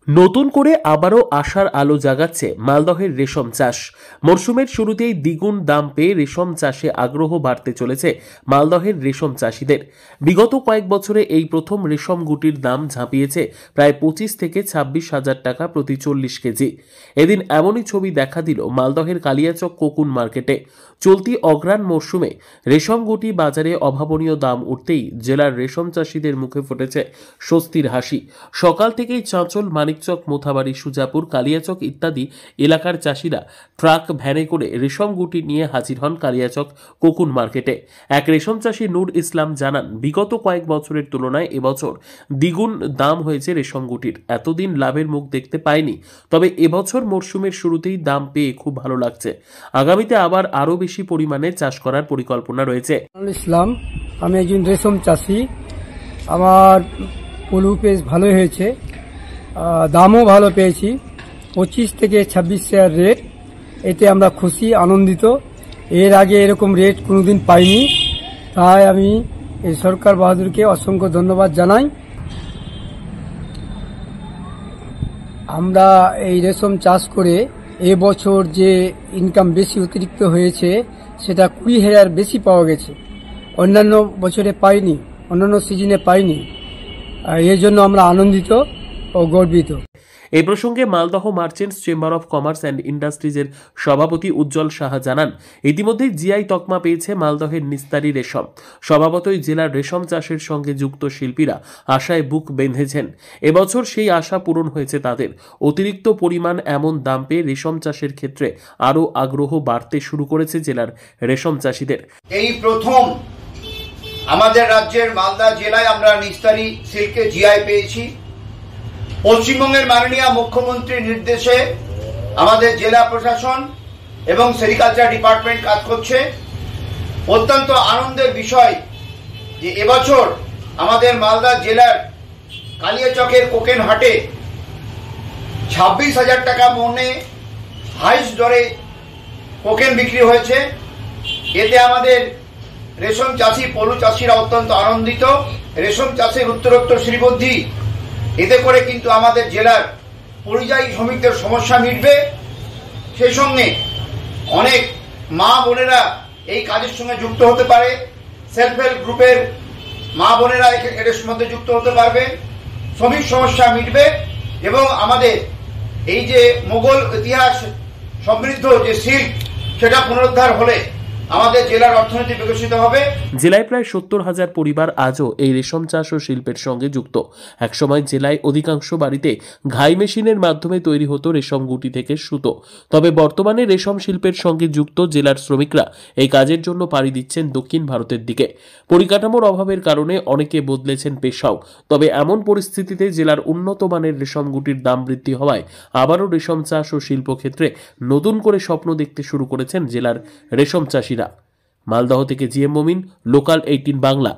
নতুন করে আবারও আশার আলো জাগাচ্ছে মালদহের রেশম চাষ। মরশুমের শুরুতেই দ্বিগুণ দাম পেয়ে রেশম চাষে আগ্রহ বাড়তে চলেছে মালদহের রেশম চাষিদের। বিগত কয়েক বছরে এই প্রথম রেশম গুটির দাম ঝাঁপিয়েছে প্রায় 25 থেকে 26 হাজার টাকা প্রতি 40 কেজি। এদিন এমনই ছবি দেখা দিল মালদহের কালিয়াচক কোকুন মার্কেটে। চলতি অঘ্রাণ মরশুমে রেশম গুটি বাজারে অভাবনীয় দাম উঠতেই জেলার রেশম চাষিদের মুখে ফুটেছে স্বস্তির হাসি। সকাল থেকেই চাঁচল, মানিকচক, মোথাবাড়ি, সুজাপুর, কালিয়াচক ইত্যাদি এলাকার চাষিরা ট্রাক ভ্যানে করে রেশম গুটি নিয়ে হাজির হন কালিয়াচক কোকুন মার্কেটে। এক রেশম চাষি নূর ইসলাম জানান, বিগত কয়েক বছরের তুলনায় এবছর দ্বিগুণ দাম হয়েছে রেশম গুটির। এতদিন লাভের মুখ দেখতে পায়নি, তবে এবছর মরশুমের শুরুতেই দাম পেয়ে খুব ভালো লাগছে। আগামীতে আবার আরো বেশি পরিমাণে চাষ করার পরিকল্পনা রয়েছে। ইসলাম, আমি একজন রেশম চাষি। আমার পলু বেশ ভালো হয়েছে, দামও ভালো পেয়েছি। 25 থেকে 26 টাকার রেট, এতে আমরা খুশি, আনন্দিত। এর আগে এরকম রেট কোনোদিন পাইনি, তাই আমি এই সরকার বাহাদুরকে অসংখ্য ধন্যবাদ জানাই। আমরা এই রেশম চাষ করে এবছর যে ইনকাম বেশি অতিরিক্ত হয়েছে সেটা 20,000 বেশি পাওয়া গেছে। অন্যান্য বছরে পাইনি, অন্যান্য সিজনে পাইনি। এর জন্য আমরা আনন্দিত ও গর্বিত। এই প্রসঙ্গে Maldah merchants chamber of commerce and ইন্ডাস্ট্রিজের সভাপতি উজ্জ্বল সাহা জানান, ইতিমধ্যেই জিআই তকমা পেয়েছে মালদহের নিস্তারি রেশম। স্বভাবতই জেলার রেশম চাষের সঙ্গে যুক্ত শিল্পীরা আশায় বুক বেঁধেছেন। এবছর সেই আশা পূরণ হয়েছে তাদের। অতিরিক্ত পরিমাণ এমন দাম পেয়ে রেশম চাষের ক্ষেত্রে আরও আগ্রহ বাড়তে শুরু করেছে জেলার রেশম চাষিদের। এই প্রথম আমাদের রাজ্যের মালদা জেলায় আমরা নিস্তারি সিল্কে জিআই পেয়েছি। পশ্চিমবঙ্গের মাননীয় মুখ্যমন্ত্রীর নির্দেশে আমাদের জেলা প্রশাসন এবং সেরিকালচার ডিপার্টমেন্ট কাজ করছে। অত্যন্ত আনন্দের বিষয় যে এবছর আমাদের মালদা জেলার কালিয়াচকের কোকেন হাটে 26,000 টাকা মনে হাইস্ট দরে কোকেন বিক্রি হয়েছে। এতে আমাদের রেশম চাষি, পলু চাষিরা অত্যন্ত আনন্দিত। রেশম চাষের উত্তরোত্তর শ্রীবৃদ্ধি, এতে করে কিন্তু আমাদের জেলার পরিযায়ী শ্রমিকদের সমস্যা মিটবে। সেই সঙ্গে অনেক মা বোনেরা এই কাজের সঙ্গে যুক্ত হতে পারে। সেলফ হেল্প গ্রুপের মা বোনেরা এর মধ্যে যুক্ত হতে পারবে। শ্রমিক সমস্যা মিটবে এবং আমাদের এই যে মোগল ইতিহাস সমৃদ্ধ যে সিল্ক, সেটা পুনরুদ্ধার হলে আমাদের জেলার অর্থনীতি বিকশিত হবে। জেলায় প্রায় 70,000 পরিবার আজও এই রেশম চাষ ও শিল্পের সঙ্গে যুক্ত। একসময় জেলায় অধিকাংশ বাড়িতে ঘাই মেশিনের মাধ্যমে তৈরি হতো রেশম গুটি থেকে সুতো। তবে বর্তমানে রেশম শিল্পের সঙ্গে যুক্ত জেলার শ্রমিকরা এই কাজের জন্য পাড়ি দিচ্ছেন দক্ষিণ ভারতের দিকে। পরিকাঠামোর অভাবের কারণে অনেকে বদলেছেন পেশাও। তবে এমন পরিস্থিতিতে জেলার উন্নত মানের রেশম গুটির দাম বৃদ্ধি হওয়ায় আবারও রেশম চাষ ও শিল্প ক্ষেত্রে নতুন করে স্বপ্ন দেখতে শুরু করেছেন জেলার রেশম চাষিরা। মালদহ থেকে জিএম মমিন, লোকাল 18 বাংলা।